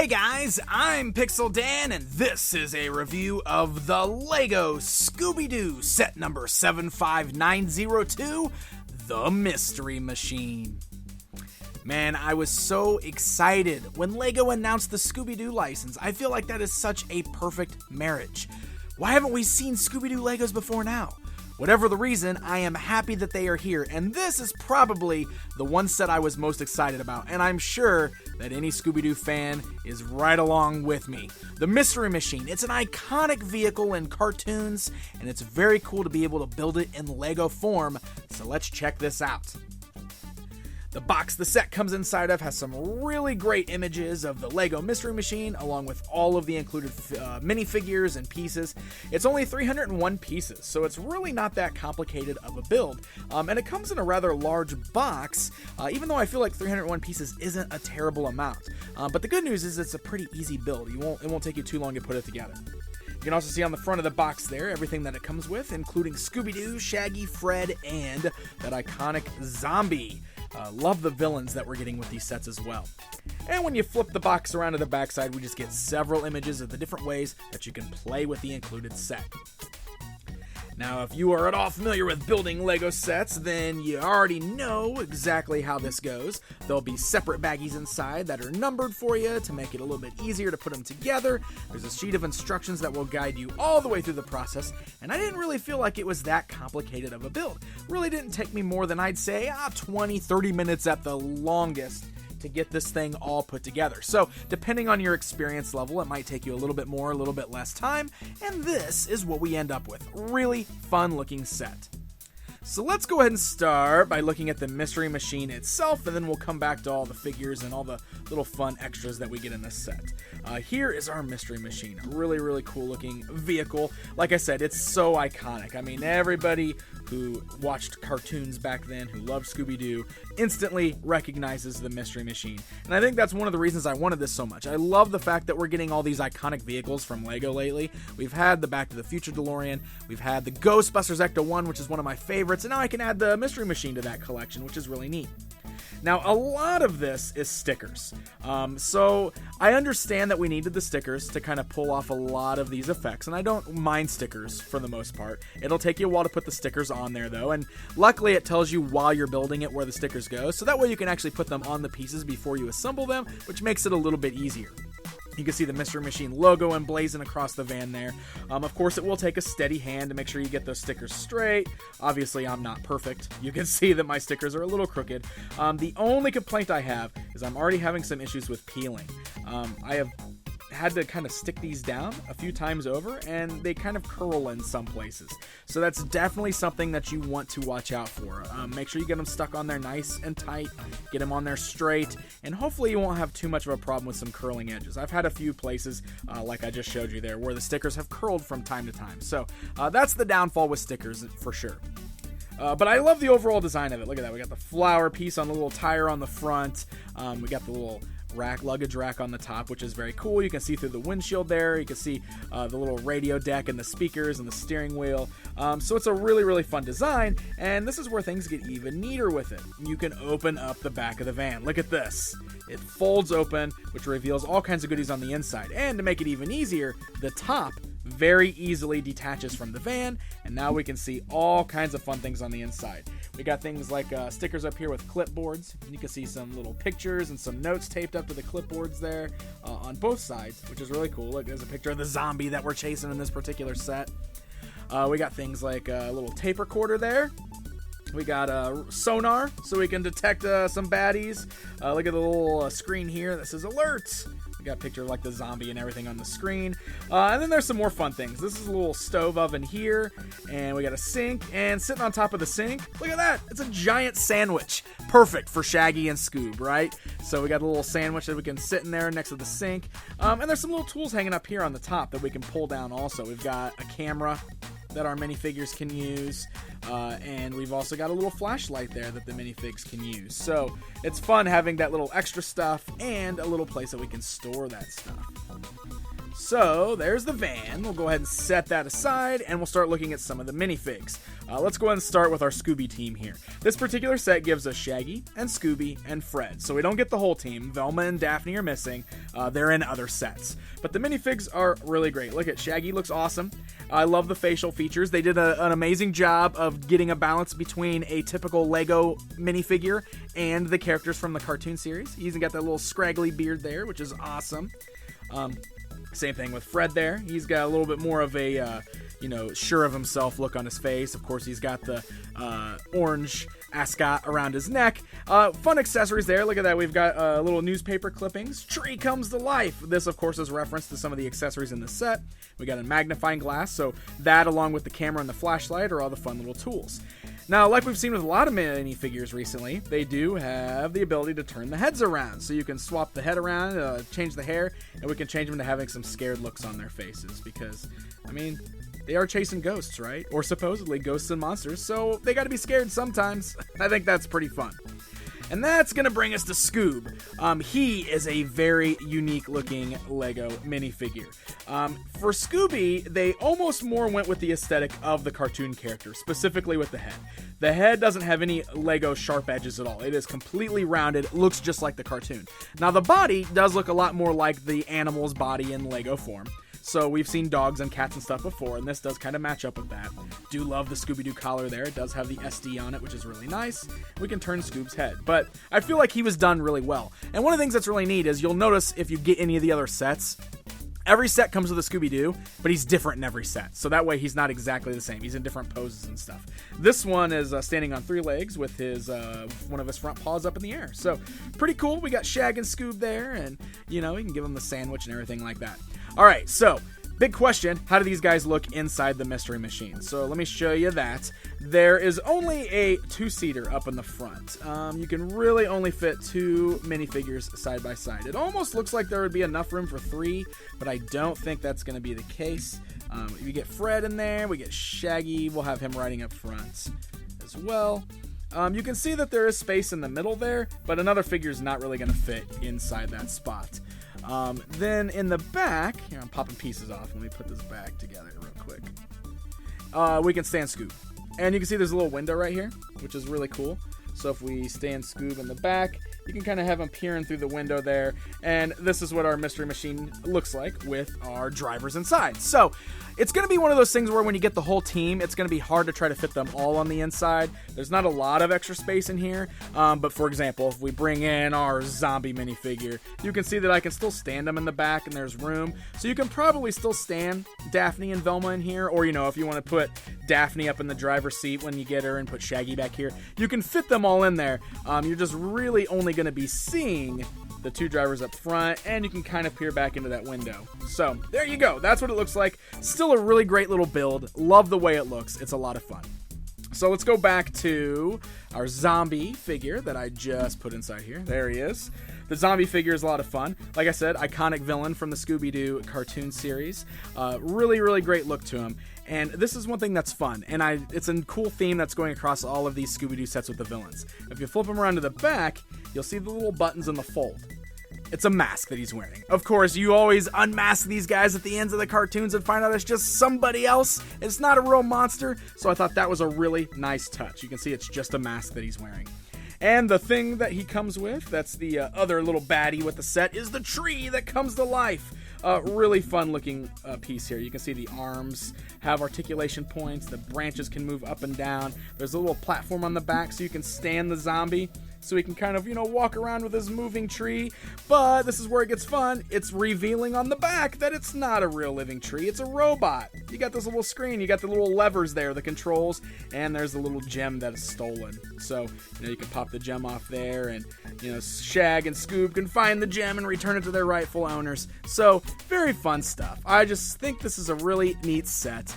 Hey guys, I'm Pixel Dan, and this is a review of the LEGO Scooby-Doo set number 75902, The Mystery Machine. Man, I was so excited when LEGO announced the Scooby-Doo license. I feel like that is such a perfect marriage. Why haven't we seen Scooby-Doo Legos before now? Whatever the reason, I am happy that they are here, and this is probably the one set I was most excited about, and I'm sure that any Scooby-Doo fan is right along with me. The Mystery Machine, it's an iconic vehicle in cartoons, and it's very cool to be able to build it in LEGO form, so let's check this out. The box the set comes inside of has some really great images of the LEGO Mystery Machine, along with all of the included minifigures and pieces. It's only 301 pieces, so it's really not that complicated of a build. And it comes in a rather large box, even though I feel like 301 pieces isn't a terrible amount. But the good news is it's a pretty easy build. It won't take you too long to put it together. You can also see on the front of the box there everything that it comes with, including Scooby-Doo, Shaggy, Fred, and that iconic zombie. Love the villains that we're getting with these sets as well. And when you flip the box around to the backside, we just get several images of the different ways that you can play with the included set. Now, if you are at all familiar with building LEGO sets, then you already know exactly how this goes. There'll be separate baggies inside that are numbered for you to make it a little bit easier to put them together. There's a sheet of instructions that will guide you all the way through the process, and I didn't really feel like it was that complicated of a build. Really didn't take me more than, I'd say, 20-30 minutes at the longest to get this thing all put together. So depending on your experience level, it might take you a little bit more, a little bit less time, and this is what we end up with. Really fun looking set. So let's go ahead and start by looking at the Mystery Machine itself, and then we'll come back to all the figures and all the little fun extras that we get in this set. Here is our Mystery Machine. A really, really cool looking vehicle. Like I said, it's so iconic. I mean, everybody who watched cartoons back then, who loved Scooby-Doo, instantly recognizes the Mystery Machine. And I think that's one of the reasons I wanted this so much. I love the fact that we're getting all these iconic vehicles from LEGO lately. We've had the Back to the Future DeLorean, we've had the Ghostbusters Ecto-1, which is one of my favorites, and now I can add the Mystery Machine to that collection, which is really neat. Now, a lot of this is stickers. So I understand that we needed the stickers to kind of pull off a lot of these effects, and I don't mind stickers for the most part. It'll take you a while to put the stickers on there, though, and luckily it tells you while you're building it where the stickers go, so that way you can actually put them on the pieces before you assemble them, which makes it a little bit easier. You can see the Mystery Machine logo emblazoned across the van there. Of course, it will take a steady hand to make sure you get those stickers straight. Obviously, I'm not perfect. You can see that my stickers are a little crooked. The only complaint I have is I'm already having some issues with peeling. I have had to kind of stick these down a few times over, and they kind of curl in some places. So that's definitely something that you want to watch out for. Make sure you get them stuck on there nice and tight, get them on there straight, and hopefully you won't have too much of a problem with some curling edges. I've had a few places, like I just showed you there, where the stickers have curled from time to time. So that's the downfall with stickers for sure. But I love the overall design of it. Look at that. We got the flower piece on the little tire on the front. We got the little luggage rack on the top, which is very cool. You can see through the windshield there. You can see the little radio deck and the speakers and the steering wheel. So it's a really, really fun design, and this is where things get even neater with it. You can open up the back of the van. Look at this. It folds open, which reveals all kinds of goodies on the inside. And to make it even easier, the top very easily detaches from the van, and now we can see all kinds of fun things on the inside. We got things like stickers up here with clipboards. You can see some little pictures and some notes taped up to the clipboards there on both sides, which is really cool. Look, there's a picture of the zombie that we're chasing in this particular set. We got things like a little tape recorder there. We got a sonar, so we can detect some baddies. Look at the little screen here that says alert. We got a picture of like the zombie and everything on the screen. And then there's some more fun things. This is a little stove oven here, and we got a sink, and sitting on top of the sink, look at that. It's a giant sandwich. Perfect for Shaggy and Scoob, right? So we got a little sandwich that we can sit in there next to the sink. And there's some little tools hanging up here on the top that we can pull down also. We've got a camera that our minifigures can use, and we've also got a little flashlight there that the minifigs can use. So it's fun having that little extra stuff and a little place that we can store that stuff. So there's the van. We'll go ahead and set that aside, and we'll start looking at some of the minifigs. Let's go ahead and start with our Scooby team here. This particular set gives us Shaggy and Scooby and Fred. So we don't get the whole team. Velma and Daphne are missing. They're in other sets. But the minifigs are really great. Look at Shaggy, looks awesome. I love the facial features. They did an amazing job of getting a balance between a typical Lego minifigure and the characters from the cartoon series. He's got that little scraggly beard there, which is awesome. Same thing with Fred there. He's got a little bit more of a, sure of himself look on his face. Of course, he's got the orange ascot around his neck. Fun accessories there. Look at that. We've got little newspaper clippings. Tree comes to life. This, of course, is reference to some of the accessories in the set. We got a magnifying glass. So that, along with the camera and the flashlight, are all the fun little tools. Now, like we've seen with a lot of minifigures recently, they do have the ability to turn the heads around. So you can swap the head around, change the hair, and we can change them to having some scared looks on their faces. Because, they are chasing ghosts, right? Or supposedly ghosts and monsters, so they gotta be scared sometimes. I think that's pretty fun. And that's gonna bring us to Scoob. He is a very unique looking Lego minifigure. For Scooby, they almost more went with the aesthetic of the cartoon character, specifically with the head. The head doesn't have any Lego sharp edges at all. It is completely rounded, looks just like the cartoon. Now the body does look a lot more like the animal's body in Lego form. So we've seen dogs and cats and stuff before, and this does kind of match up with that. Do love the Scooby-Doo collar there. It does have the SD on it, which is really nice. We can turn Scoob's head, but I feel like he was done really well. And one of the things that's really neat is you'll notice if you get any of the other sets, every set comes with a Scooby-Doo, but he's different in every set. So that way he's not exactly the same. He's in different poses and stuff. This one is standing on 3 legs with his one of his front paws up in the air. So pretty cool. We got Shag and Scoob there, and you can give him the sandwich and everything like that. All right, so big question, how do these guys look inside the Mystery Machine? So let me show you that. There is only a 2-seater up in the front. You can really only fit 2 minifigures side by side. It almost looks like there would be enough room for 3, but I don't think that's going to be the case. We get Fred in there, we get Shaggy, we'll have him riding up front as well. You can see that there is space in the middle there, but another figure is not really going to fit inside that spot. Then in the back, here I'm popping pieces off. Let me put this back together real quick. We can stand Scoob. And you can see there's a little window right here, which is really cool. So if we stand Scoob in the back, you can kind of have him peering through the window there. And this is what our Mystery Machine looks like with our drivers inside. So it's going to be one of those things where when you get the whole team, it's going to be hard to try to fit them all on the inside. There's not a lot of extra space in here. But for example, if we bring in our zombie minifigure, you can see that I can still stand them in the back and there's room. So you can probably still stand Daphne and Velma in here. Or, if you want to put Daphne up in the driver's seat when you get her and put Shaggy back here, you can fit them all in there. You're just really only going to be seeing the 2 drivers up front, and you can kind of peer back into that window. So there you go. That's what it looks like. Still a really great little build. Love the way it looks. It's a lot of fun. So let's go back to our zombie figure that I just put inside here. There he is. The zombie figure is a lot of fun. Like I said, iconic villain from the Scooby-Doo cartoon series. Really, really great look to him. And this is one thing that's fun. And it's a cool theme that's going across all of these Scooby-Doo sets with the villains. If you flip them around to the back, you'll see the little buttons in the fold. It's a mask that he's wearing. Of course, you always unmask these guys at the ends of the cartoons and find out it's just somebody else. It's not a real monster. So I thought that was a really nice touch. You can see it's just a mask that he's wearing. And the thing that he comes with, that's the other little baddie with the set, is the tree that comes to life. Really fun looking piece here. You can see the arms have articulation points. The branches can move up and down. There's a little platform on the back so you can stand the zombie. So he can kind of, walk around with his moving tree. But this is where it gets fun. It's revealing on the back that it's not a real living tree. It's a robot. You got this little screen. You got the little levers there, the controls. And there's the little gem that is stolen. So, you can pop the gem off there. And, Shag and Scoob can find the gem and return it to their rightful owners. So, very fun stuff. I just think this is a really neat set.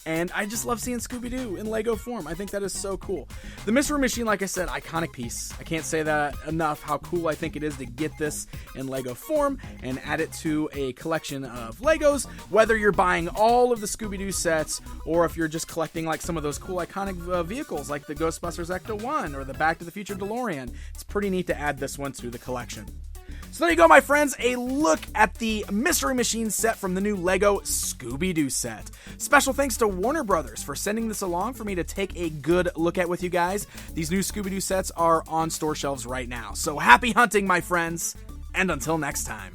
And I just love seeing Scooby-Doo in Lego form. I think that is so cool. The Mystery Machine, like I said, iconic piece. I can't say that enough, how cool I think it is to get this in Lego form and add it to a collection of Legos, whether you're buying all of the Scooby-Doo sets or if you're just collecting like some of those cool iconic vehicles like the Ghostbusters Ecto-1 or the Back to the Future DeLorean. It's pretty neat to add this one to the collection. So there you go, my friends, a look at the Mystery Machine set from the new LEGO Scooby-Doo set. Special thanks to Warner Brothers for sending this along for me to take a good look at with you guys. These new Scooby-Doo sets are on store shelves right now. So happy hunting, my friends, and until next time.